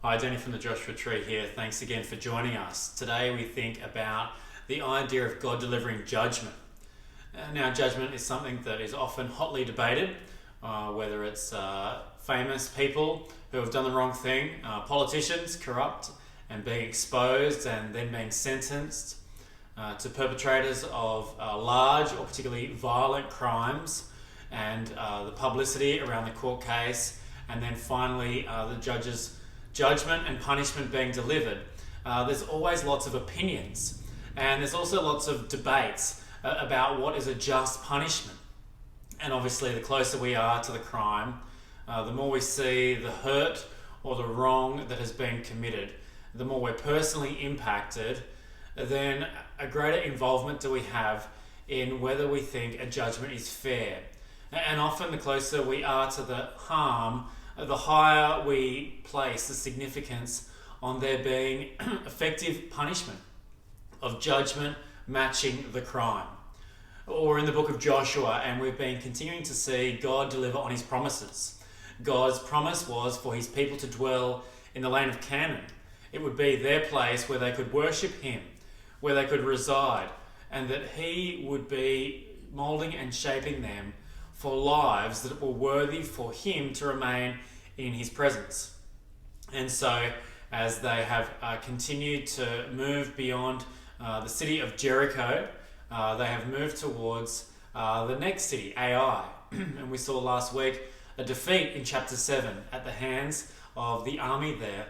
Hi, Danny from the Joshua Tree here. Thanks again for joining us. Today we think about the idea of God delivering judgment. Now, judgment is something that is often hotly debated, whether it's famous people who have done the wrong thing, politicians corrupt and being exposed and then being sentenced, to perpetrators of large or particularly violent crimes, and the publicity around the court case, and then finally the judge's judgment and punishment being delivered. There's always lots of opinions, and there's also lots of debates about what is a just punishment. And obviously, the closer we are to the crime, the more we see the hurt or the wrong that has been committed, the more we're personally impacted, then a greater involvement do we have in whether we think a judgment is fair. And often, the closer we are to the harm, the higher we place the significance on there being effective punishment of judgment matching the crime. Or in the book of Joshua, and we've been continuing to see God deliver on his promises. God's promise was for his people to dwell in the land of Canaan. It would be their place where they could worship him, where they could reside, and that he would be moulding and shaping them for lives that were worthy for him to remain in his presence. And so, as they have continued to move beyond the city of Jericho, they have moved towards the next city, Ai. And we saw last week a defeat in chapter 7 at the hands of the army there.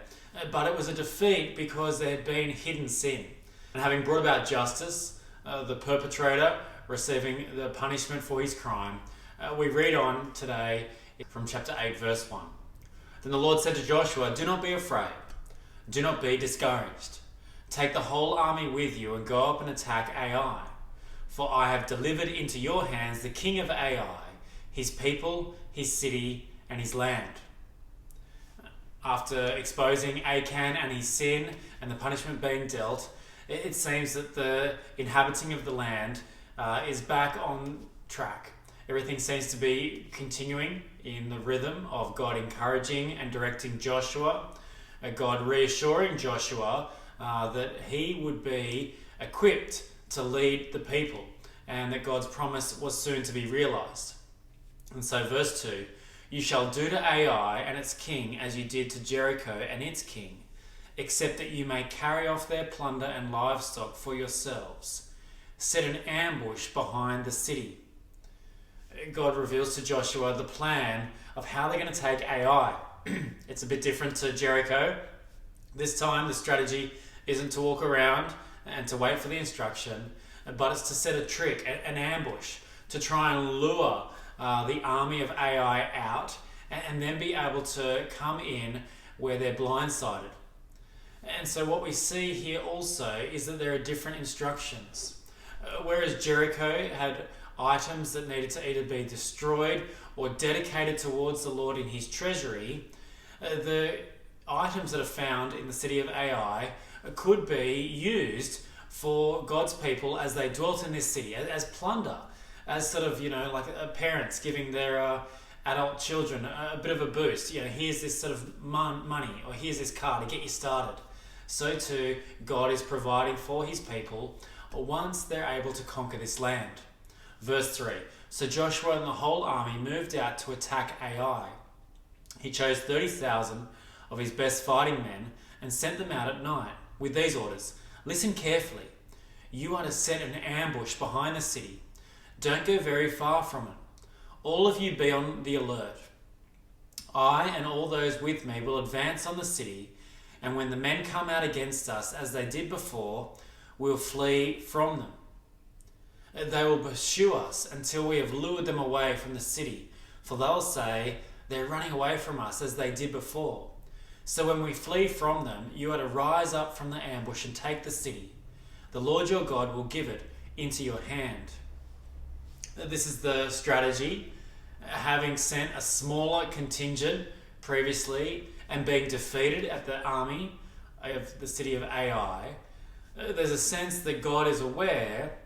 But it was a defeat because there had been hidden sin. And having brought about justice, the perpetrator receiving the punishment for his crime, we read on today from chapter 8, verse 1. Then the Lord said to Joshua, "Do not be afraid. Do not be discouraged. Take the whole army with you and go up and attack Ai. For I have delivered into your hands the king of Ai, his people, his city, and his land." After exposing Achan and his sin and the punishment being dealt, it seems that the inhabiting of the land is back on track. Everything seems to be continuing in the rhythm of God encouraging and directing Joshua, God reassuring Joshua that he would be equipped to lead the people, and that God's promise was soon to be realized. And so verse 2, "You shall do to Ai and its king as you did to Jericho and its king, except that you may carry off their plunder and livestock for yourselves. Set an ambush behind the city." God reveals to Joshua the plan of how they're going to take Ai. It's a bit different to Jericho. This time the strategy isn't to walk around and to wait for the instruction, but it's to set a trick, an ambush, to try and lure the army of Ai out and then be able to come in where they're blindsided. And so what we see here also is that there are different instructions. Whereas Jericho had items that needed to either be destroyed or dedicated towards the Lord in his treasury, the items that are found in the city of Ai could be used for God's people as they dwelt in this city, as plunder, as sort of, like parents giving their adult children a bit of a boost. Here's this sort of money, or here's this car to get you started. So too, God is providing for his people once they're able to conquer this land. Verse 3, "So Joshua and the whole army moved out to attack Ai. He chose 30,000 of his best fighting men and sent them out at night with these orders: 'Listen carefully. You are to set an ambush behind the city. Don't go very far from it. All of you be on the alert. I and all those with me will advance on the city, and when the men come out against us as they did before, we'll flee from them. They will pursue us until we have lured them away from the city, for they'll say, they're running away from us as they did before. So when we flee from them, you are to rise up from the ambush and take the city. The Lord your God will give it into your hand.'" This is the strategy. Having sent a smaller contingent previously and being defeated at the army of the city of Ai, there's a sense that God is aware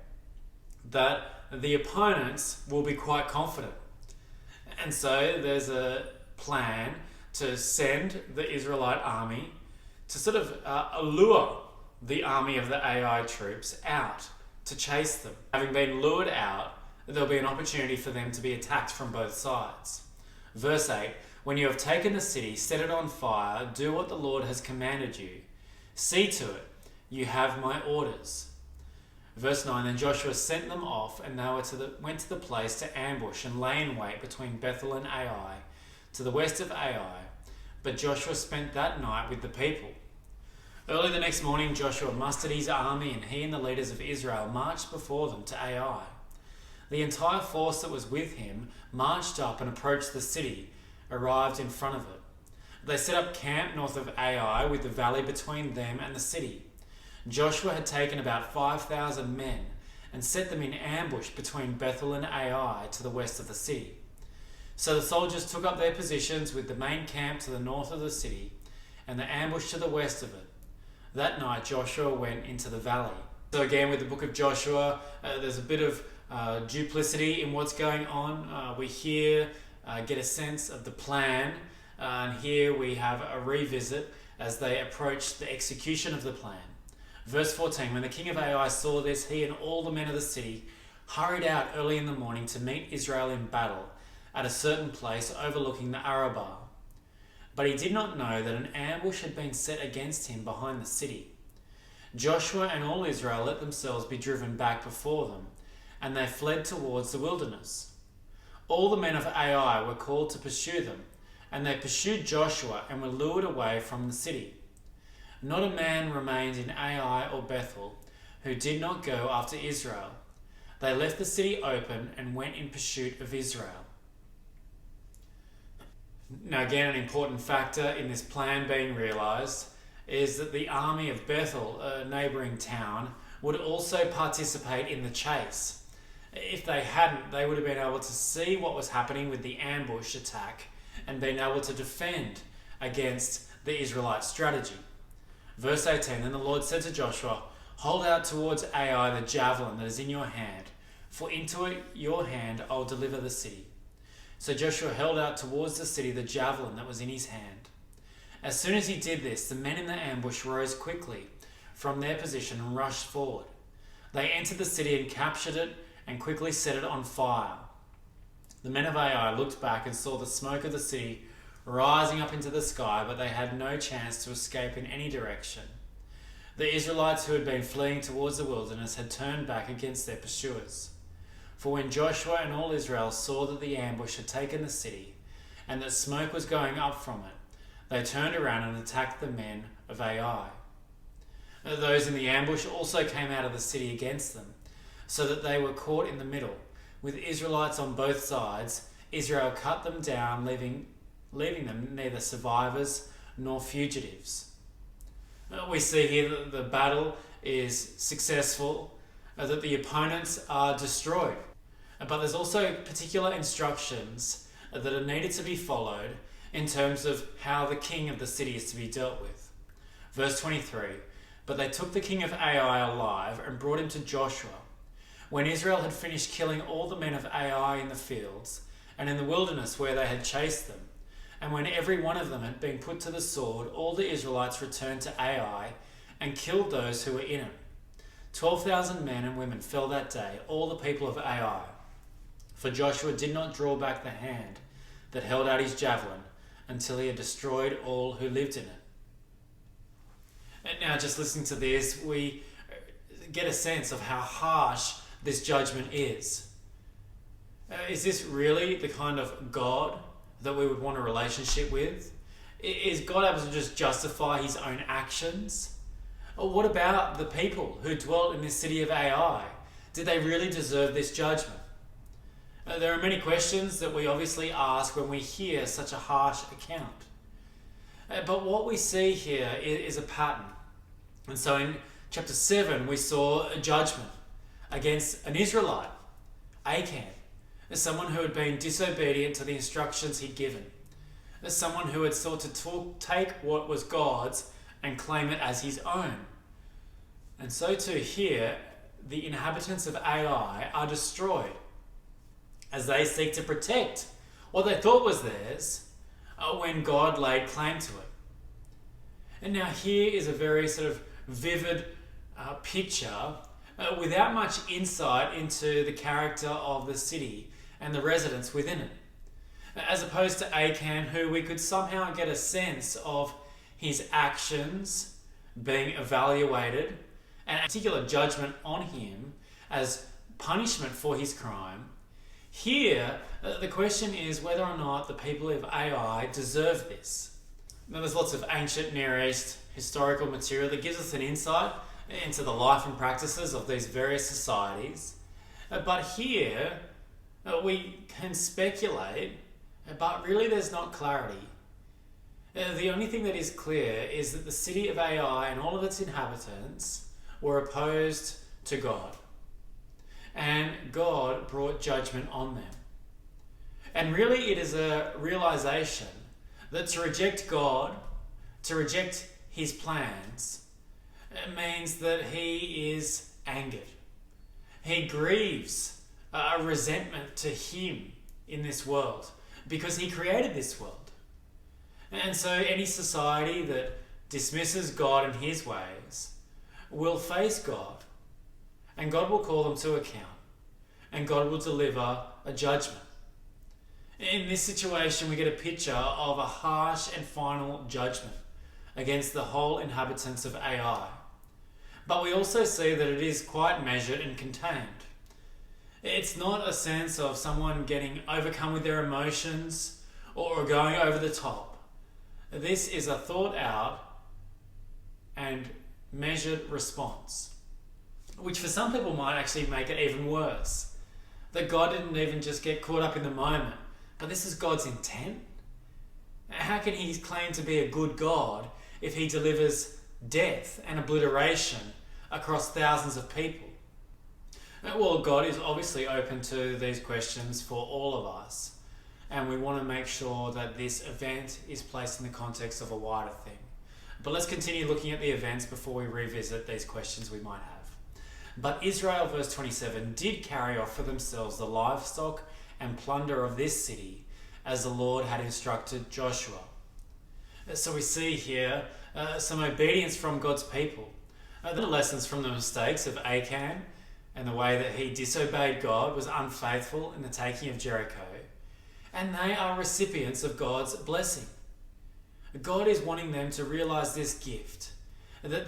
that the opponents will be quite confident. And so there's a plan to send the Israelite army to sort of allure the army of the Ai troops out to chase them. Having been lured out, there'll be an opportunity for them to be attacked from both sides. Verse 8, when you have taken the city, set it on fire, do what the Lord has commanded you. See to it, you have my orders. Verse 9, then Joshua sent them off, and they went to the place to ambush and lay in wait between Bethel and Ai, to the west of Ai. But Joshua spent that night with the people. Early the next morning, Joshua mustered his army, and he and the leaders of Israel marched before them to Ai. The entire force that was with him marched up and approached the city, arrived in front of it. They set up camp north of Ai, with the valley between them and the city. Joshua had taken about 5,000 men and set them in ambush between Bethel and Ai to the west of the city. So the soldiers took up their positions with the main camp to the north of the city and the ambush to the west of it. That night Joshua went into the valley. So again, with the book of Joshua, there's a bit of duplicity in what's going on. We here get a sense of the plan, and here we have a revisit as they approach the execution of the plan. Verse 14, when the king of Ai saw this, he and all the men of the city hurried out early in the morning to meet Israel in battle at a certain place overlooking the Arabah. But he did not know that an ambush had been set against him behind the city. Joshua and all Israel let themselves be driven back before them, and they fled towards the wilderness. All the men of Ai were called to pursue them, and they pursued Joshua and were lured away from the city. Not a man remained in Ai or Bethel who did not go after Israel. They left the city open and went in pursuit of Israel. Now again, an important factor in this plan being realised is that the army of Bethel, a neighbouring town, would also participate in the chase. If they hadn't, they would have been able to see what was happening with the ambush attack and been able to defend against the Israelite strategy. Verse 18, then the Lord said to Joshua, hold out towards Ai the javelin that is in your hand, for into your hand I will deliver the city. So Joshua held out towards the city the javelin that was in his hand. As soon as he did this, the men in the ambush rose quickly from their position and rushed forward. They entered the city and captured it and quickly set it on fire. The men of Ai looked back and saw the smoke of the city rising up into the sky, but they had no chance to escape in any direction. The Israelites who had been fleeing towards the wilderness had turned back against their pursuers. For when Joshua and all Israel saw that the ambush had taken the city and that smoke was going up from it, they turned around and attacked the men of Ai. Those in the ambush also came out of the city against them, so that they were caught in the middle. With Israelites on both sides, Israel cut them down, leaving them neither survivors nor fugitives. We see here that the battle is successful, that the opponents are destroyed. But there's also particular instructions that are needed to be followed in terms of how the king of the city is to be dealt with. Verse 23, but they took the king of Ai alive and brought him to Joshua. When Israel had finished killing all the men of Ai in the fields and in the wilderness where they had chased them, and when every one of them had been put to the sword, all the Israelites returned to Ai and killed those who were in it. 12,000 men and women fell that day, all the people of Ai. For Joshua did not draw back the hand that held out his javelin until he had destroyed all who lived in it. And now, just listening to this, we get a sense of how harsh this judgment is. Is this really the kind of God that we would want a relationship with? Is God able to just justify his own actions? Or what about the people who dwelt in this city of Ai? Did they really deserve this judgment? There are many questions that we obviously ask when we hear such a harsh account. But what we see here is a pattern. And so in chapter 7, we saw a judgment against an Israelite, Achan, as someone who had been disobedient to the instructions he'd given, as someone who had sought to take what was God's and claim it as his own. And so too here, the inhabitants of Ai are destroyed as they seek to protect what they thought was theirs when God laid claim to it. And now here is a very sort of vivid picture without much insight into the character of the city and the residents within it. As opposed to Achan, who we could somehow get a sense of his actions being evaluated and a particular judgment on him as punishment for his crime. Here, the question is whether or not the people of Ai deserve this. Now, there's lots of ancient Near East historical material that gives us an insight into the life and practices of these various societies. But here, we can speculate, but really there's not clarity. The only thing that is clear is that the city of Ai and all of its inhabitants were opposed to God. And God brought judgment on them. And really it is a realization that to reject God, to reject his plans, it means that he is angered. He grieves a resentment to him in this world because he created this world. And so any society that dismisses God and his ways will face God, and God will call them to account, and God will deliver a judgment. In this situation, we get a picture of a harsh and final judgment against the whole inhabitants of Ai. But we also see that it is quite measured and contained. It's not a sense of someone getting overcome with their emotions or going over the top. This is a thought out and measured response, which for some people might actually make it even worse. That God didn't even just get caught up in the moment, but this is God's intent. How can he claim to be a good God if he delivers death and obliteration across thousands of people? Well, God is obviously open to these questions for all of us, and we want to make sure that this event is placed in the context of a wider thing. But let's continue looking at the events before we revisit these questions we might have. But Israel, verse 27, did carry off for themselves the livestock and plunder of this city, as the Lord had instructed Joshua. So we see here some obedience from God's people. The lessons from the mistakes of Achan and the way that he disobeyed God, was unfaithful in the taking of Jericho. And they are recipients of God's blessing. God is wanting them to realize this gift, that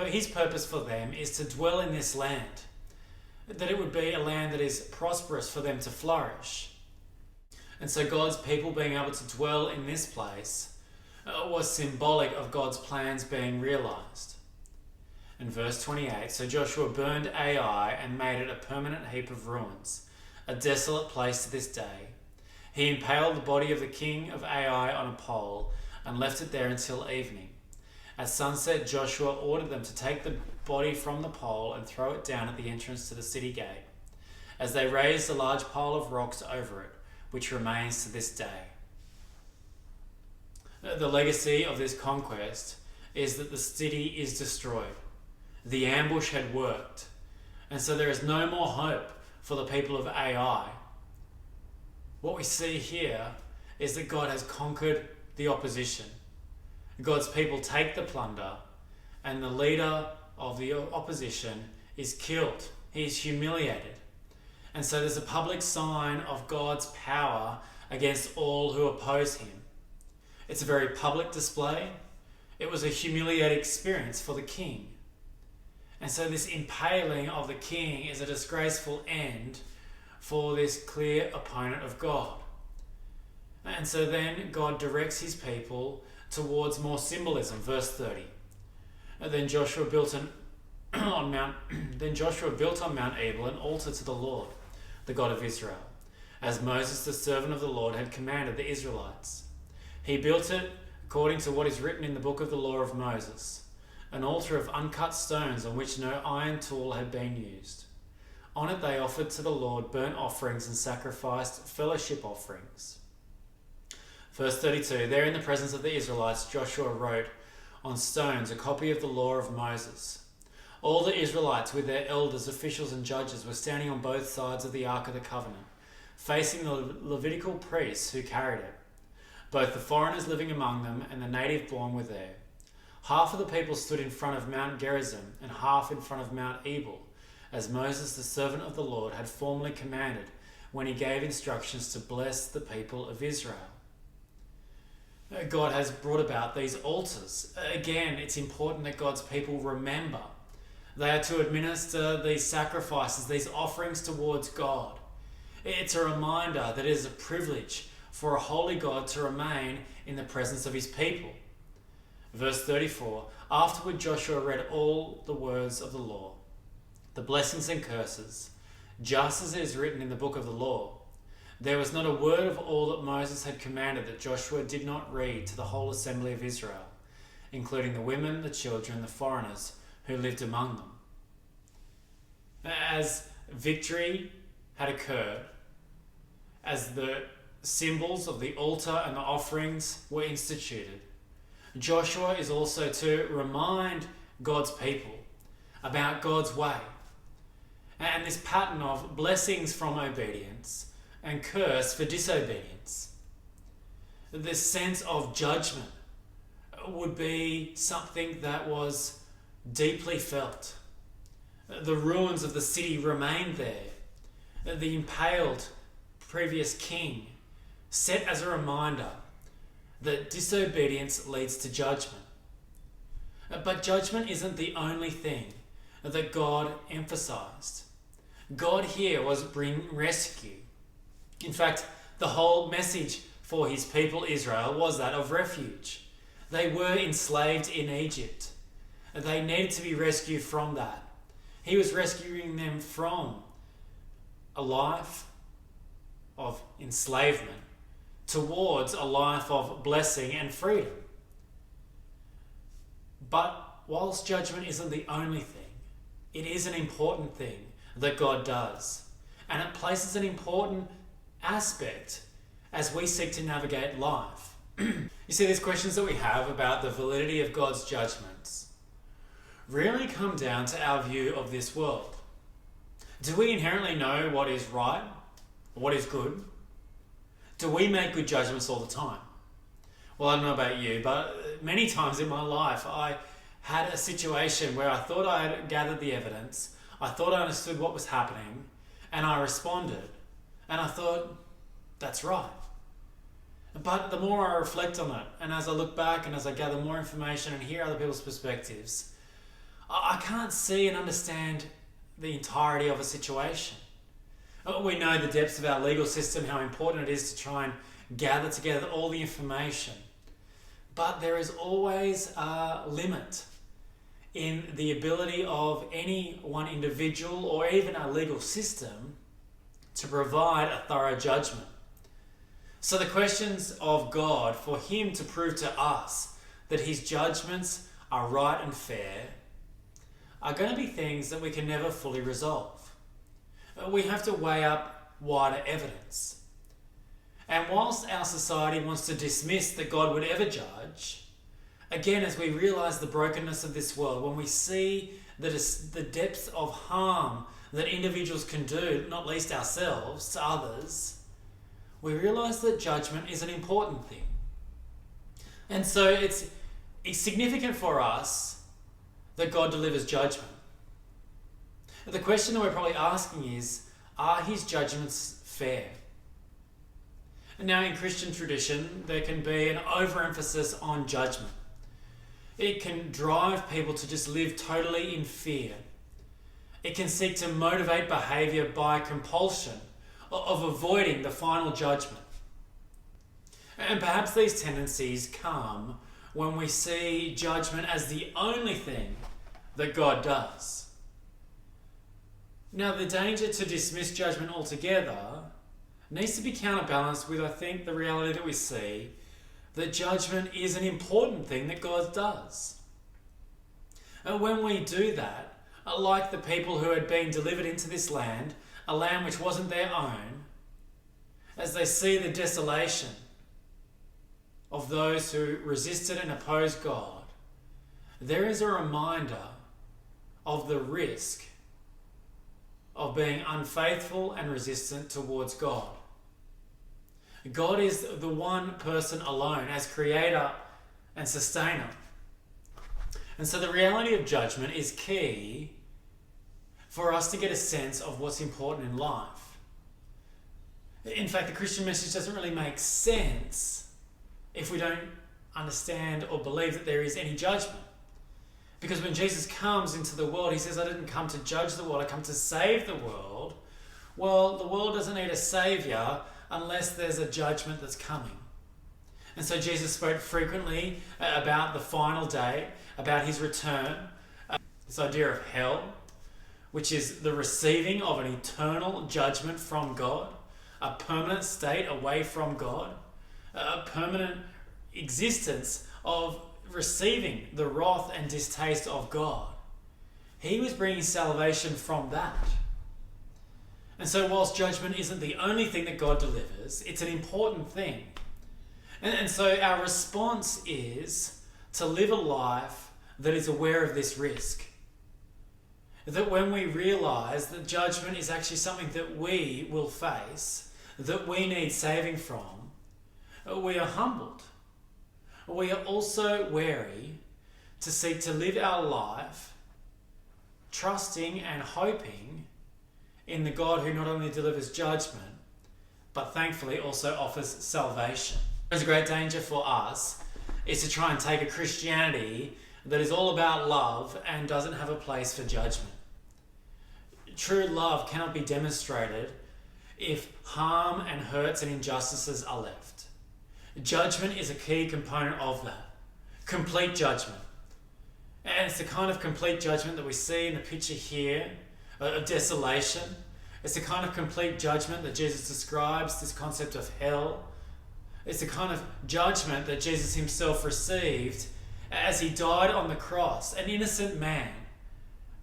his purpose for them is to dwell in this land, that it would be a land that is prosperous for them to flourish. And so God's people being able to dwell in this place was symbolic of God's plans being realized. In verse 28, so Joshua burned Ai and made it a permanent heap of ruins, a desolate place to this day. He impaled the body of the king of Ai on a pole and left it there until evening. At sunset, Joshua ordered them to take the body from the pole and throw it down at the entrance to the city gate, as they raised a large pile of rocks over it, which remains to this day. The legacy of this conquest is that the city is destroyed. The ambush had worked, and so there is no more hope for the people of Ai. What we see here is that God has conquered the opposition. God's people take the plunder, and the leader of the opposition is killed. He is humiliated. And so there's a public sign of God's power against all who oppose him. It's a very public display. It was a humiliating experience for the king. And so this impaling of the king is a disgraceful end for this clear opponent of God. And so then God directs his people towards more symbolism. Verse 30. Then Joshua built on Mount Ebal an altar to the Lord, the God of Israel, as Moses, the servant of the Lord, had commanded the Israelites. He built it according to what is written in the book of the law of Moses, an altar of uncut stones on which no iron tool had been used. On it they offered to the Lord burnt offerings and sacrificed fellowship offerings. Verse 32, there in the presence of the Israelites, Joshua wrote on stones a copy of the law of Moses. All the Israelites with their elders, officials and judges were standing on both sides of the Ark of the Covenant, facing the Levitical priests who carried it. Both the foreigners living among them and the native born were there. Half of the people stood in front of Mount Gerizim and half in front of Mount Ebal, as Moses, the servant of the Lord, had formerly commanded when he gave instructions to bless the people of Israel. God has brought about these altars. Again, it's important that God's people remember. They are to administer these sacrifices, these offerings towards God. It's a reminder that it is a privilege for a holy God to remain in the presence of his people. Verse 34, afterward Joshua read all the words of the law, the blessings and curses, just as it is written in the book of the law. There was not a word of all that Moses had commanded that Joshua did not read to the whole assembly of Israel, including the women, the children, the foreigners who lived among them. As victory had occurred, as the symbols of the altar and the offerings were instituted, Joshua is also to remind God's people about God's way and this pattern of blessings from obedience and curse for disobedience. This sense of judgment would be something that was deeply felt. The ruins of the city remained there. The impaled previous king set as a reminder that disobedience leads to judgment. But judgment isn't the only thing that God emphasized. God here was bringing rescue. In fact, the whole message for his people Israel was that of refuge. They were enslaved in Egypt. They needed to be rescued from that. He was rescuing them from a life of enslavement towards a life of blessing and freedom. But whilst judgment isn't the only thing, it is an important thing that God does. And it places an important aspect as we seek to navigate life. You see, these questions that we have about the validity of God's judgments really come down to our view of this world. Do we inherently know what is right, what is good? Do we make good judgments all the time? Well, I don't know about you, but many times in my life I had a situation where I thought I had gathered the evidence, I thought I understood what was happening, and I responded. And I thought, that's right. But the more I reflect on it, and as I look back and as I gather more information and hear other people's perspectives, I can't see and understand the entirety of a situation. We know the depths of our legal system, how important it is to try and gather together all the information. But there is always a limit in the ability of any one individual or even our legal system to provide a thorough judgment. So the questions of God for him to prove to us that his judgments are right and fair are going to be things that we can never fully resolve. We have to weigh up wider evidence. And whilst our society wants to dismiss that God would ever judge, again, as we realise the brokenness of this world, when we see the depth of harm that individuals can do, not least ourselves, to others, we realise that judgment is an important thing. And so it's significant for us that God delivers judgment. The question that we're probably asking is, are his judgments fair? Now, in Christian tradition, there can be an overemphasis on judgment. It can drive people to just live totally in fear. It can seek to motivate behaviour by compulsion of avoiding the final judgment. And perhaps these tendencies come when we see judgment as the only thing that God does. Now, the danger to dismiss judgment altogether needs to be counterbalanced with, I think, the reality that we see that judgment is an important thing that God does. And when we do that, like the people who had been delivered into this land, a land which wasn't their own, as they see the desolation of those who resisted and opposed God, there is a reminder of the risk of being unfaithful and resistant towards God. God is the one person alone as creator and sustainer. And so the reality of judgment is key for us to get a sense of what's important in life. In fact, the Christian message doesn't really make sense if we don't understand or believe that there is any judgment. Because when Jesus comes into the world, he says, I didn't come to judge the world, I come to save the world. Well, the world doesn't need a saviour unless there's a judgment that's coming. And so Jesus spoke frequently about the final day, about his return, this idea of hell, which is the receiving of an eternal judgment from God, a permanent state away from God, a permanent existence of receiving the wrath and distaste of God. He was bringing salvation from that. And so whilst judgment isn't the only thing that God delivers, it's an important thing. And so our response is to live a life that is aware of this risk. That when we realise that judgment is actually something that we will face, that we need saving from, we are humbled. We are also wary to seek to live our life trusting and hoping in the God who not only delivers judgment, but thankfully also offers salvation. There's a great danger for us is to try and take a Christianity that is all about love and doesn't have a place for judgment. True love cannot be demonstrated if harm and hurts and injustices are left. Judgment is a key component of that. Complete judgment. And it's the kind of complete judgment that we see in the picture here of desolation. It's the kind of complete judgment that Jesus describes, this concept of hell. It's the kind of judgment that Jesus himself received as he died on the cross, an innocent man,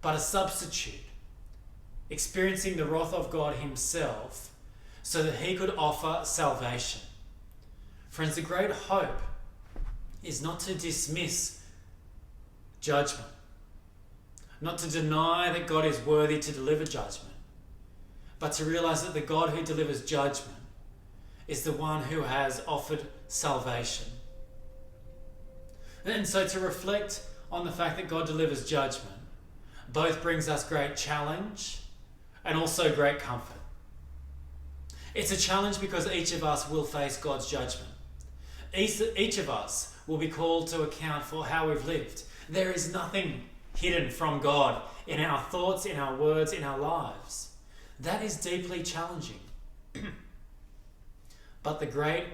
but a substitute, experiencing the wrath of God himself so that he could offer salvation. Friends, the great hope is not to dismiss judgment, not to deny that God is worthy to deliver judgment, but to realize that the God who delivers judgment is the one who has offered salvation. And so to reflect on the fact that God delivers judgment both brings us great challenge and also great comfort. It's a challenge because each of us will face God's judgment. Each of us will be called to account for how we've lived. There is nothing hidden from God in our thoughts, in our words, in our lives. That is deeply challenging. But the great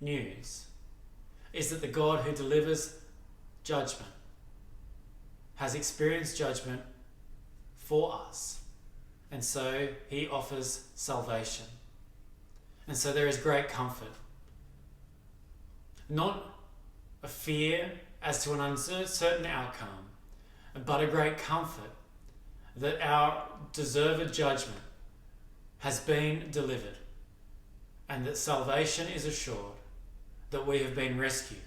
news is that the God who delivers judgment has experienced judgment for us. And so he offers salvation. And so there is great comfort. Not a fear as to an uncertain outcome, but a great comfort that our deserved judgment has been delivered and that salvation is assured, that we have been rescued.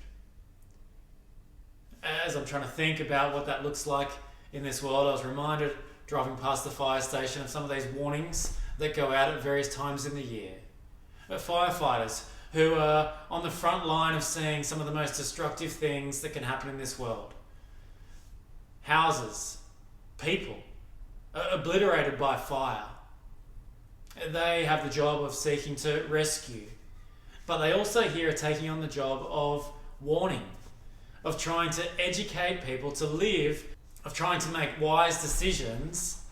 As I'm trying to think about what that looks like in this world, I was reminded driving past the fire station of some of these warnings that go out at various times in the year. Firefighters who are on the front line of seeing some of the most destructive things that can happen in this world. Houses, people, obliterated by fire. They have the job of seeking to rescue, but they also here are taking on the job of warning, of trying to educate people to live, of trying to make wise decisions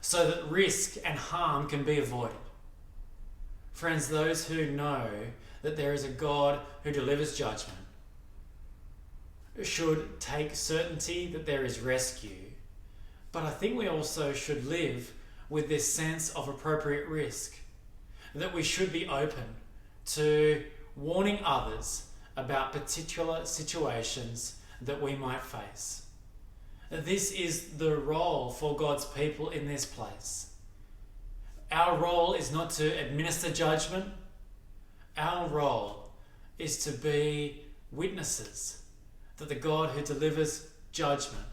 so that risk and harm can be avoided. Friends, those who know that there is a God who delivers judgment should take certainty that there is rescue, but I think we also should live with this sense of appropriate risk, that we should be open to warning others about particular situations that we might face. This is the role for God's people in this place. Our role is not to administer judgment. Our role is to be witnesses that the God who delivers judgment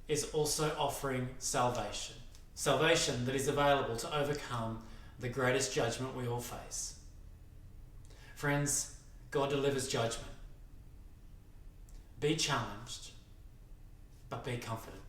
is also offering salvation. Salvation that is available to overcome the greatest judgment we all face. Friends, God delivers judgment. Be challenged, but be comforted.